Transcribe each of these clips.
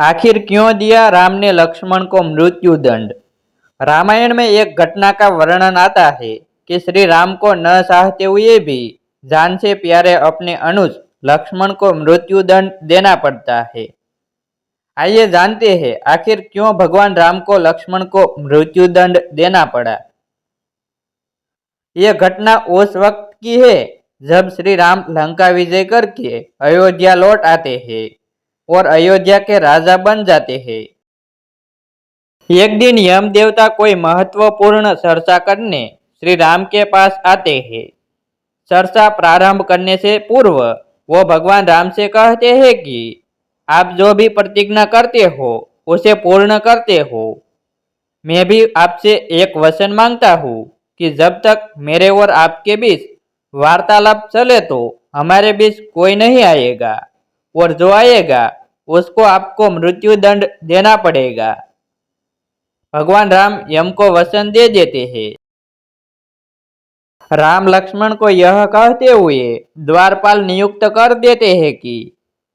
आखिर क्यों दिया राम ने लक्ष्मण को मृत्यु दंड। रामायण में एक घटना का वर्णन आता है कि श्री राम को न चाहते हुए भी जान से प्यारे अपने अनुज लक्ष्मण को मृत्यु दंड देना पड़ता है। आइए जानते हैं आखिर क्यों भगवान राम को लक्ष्मण को मृत्यु दंड देना पड़ा। यह घटना उस वक्त की है जब श्री राम लंका विजय करके अयोध्या लौट आते हैं और अयोध्या के राजा बन जाते हैं। एक दिन यम देवता कोई महत्वपूर्ण चर्चा करने श्री राम के पास आते हैं। चर्चा प्रारंभ करने से पूर्व वो भगवान राम से कहते हैं कि आप जो भी प्रतिज्ञा करते हो उसे पूर्ण करते हो। मैं भी आपसे एक वचन मांगता हूँ कि जब तक मेरे और आपके बीच वार्तालाप चले तो हमारे बीच कोई नहीं आएगा और जो आएगा उसको आपको मृत्यु दंड देना पड़ेगा। भगवान राम यम को वचन दे देते हैं। राम लक्ष्मण को यह कहते हुए द्वारपाल नियुक्त कर देते हैं कि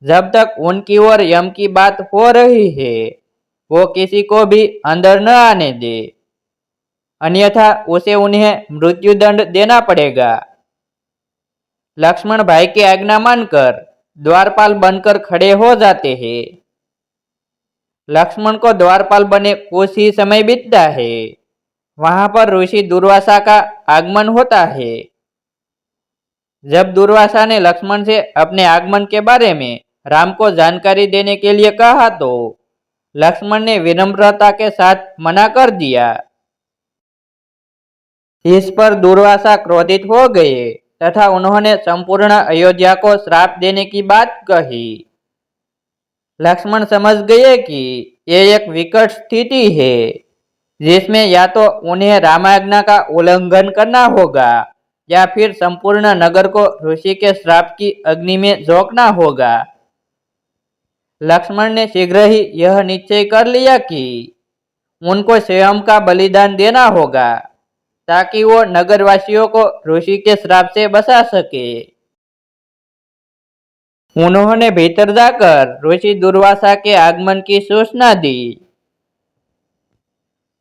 जब तक उनकी और यम की बात हो रही है वो किसी को भी अंदर न आने दे, अन्यथा उसे उन्हें मृत्यु दंड देना पड़ेगा। लक्ष्मण भाई की आज्ञा मानकर द्वारपाल बनकर खड़े हो जाते हैं। लक्ष्मण को द्वारपाल बने कुछ ही समय बीतता है। वहां पर ऋषि दुर्वासा का आगमन होता है। जब दुर्वासा ने लक्ष्मण से अपने आगमन के बारे में राम को जानकारी देने के लिए कहा तो लक्ष्मण ने विनम्रता के साथ मना कर दिया। इस पर दुर्वासा क्रोधित हो गए तथा उन्होंने संपूर्ण अयोध्या को श्राप देने की बात कही। लक्ष्मण समझ गए कि ये एक विकट स्थिति है जिसमें या तो उन्हें रामाज्ञा का उल्लंघन करना होगा या फिर संपूर्ण नगर को ऋषि के श्राप की अग्नि में झोंकना होगा। लक्ष्मण ने शीघ्र ही यह निश्चय कर लिया कि उनको स्वयं का बलिदान देना होगा ताकि वो नगरवासियों को ऋषि के श्राप से बचा सके। उन्होंने भीतर जाकर ऋषि दुर्वासा के आगमन की सूचना दी।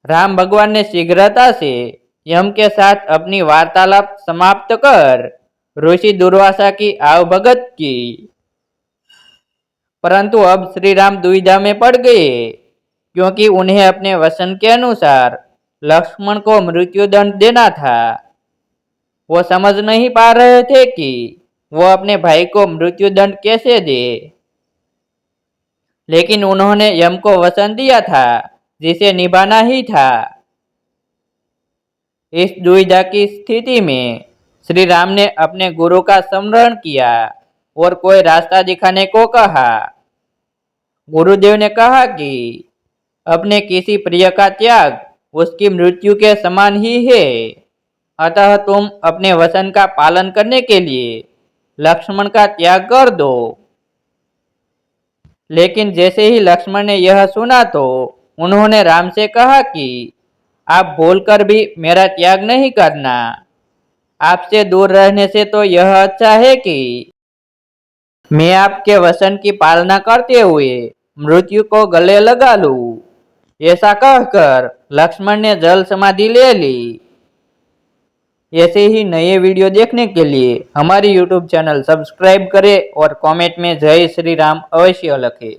राम भगवान ने शीघ्रता से यम के साथ अपनी वार्तालाप समाप्त कर ऋषि दुर्वासा की आवभगत की। परंतु अब श्री राम दुविधा में पड़ गए क्योंकि उन्हें अपने वचन के अनुसार लक्ष्मण को मृत्यु दंड देना था। वो समझ नहीं पा रहे थे कि वो अपने भाई को मृत्यु दंड कैसे दे, लेकिन उन्होंने यम को वचन दिया था जिसे निभाना ही था। इस दुविधा की स्थिति में श्री राम ने अपने गुरु का स्मरण किया और कोई रास्ता दिखाने को कहा। गुरुदेव ने कहा कि अपने किसी प्रिय का त्याग उसकी मृत्यु के समान ही है, अतः तुम अपने वचन का पालन करने के लिए लक्ष्मण का त्याग कर दो। लेकिन जैसे ही लक्ष्मण ने यह सुना तो उन्होंने राम से कहा कि आप भूलकर भी मेरा त्याग नहीं करना। आपसे दूर रहने से तो यह अच्छा है कि मैं आपके वचन की पालना करते हुए मृत्यु को गले लगा लूं। ऐसा कहकर लक्ष्मण ने जल समाधि ले ली। ऐसे ही नए वीडियो देखने के लिए हमारी YouTube चैनल सब्सक्राइब करें और कमेंट में जय श्री राम अवश्य लिखें।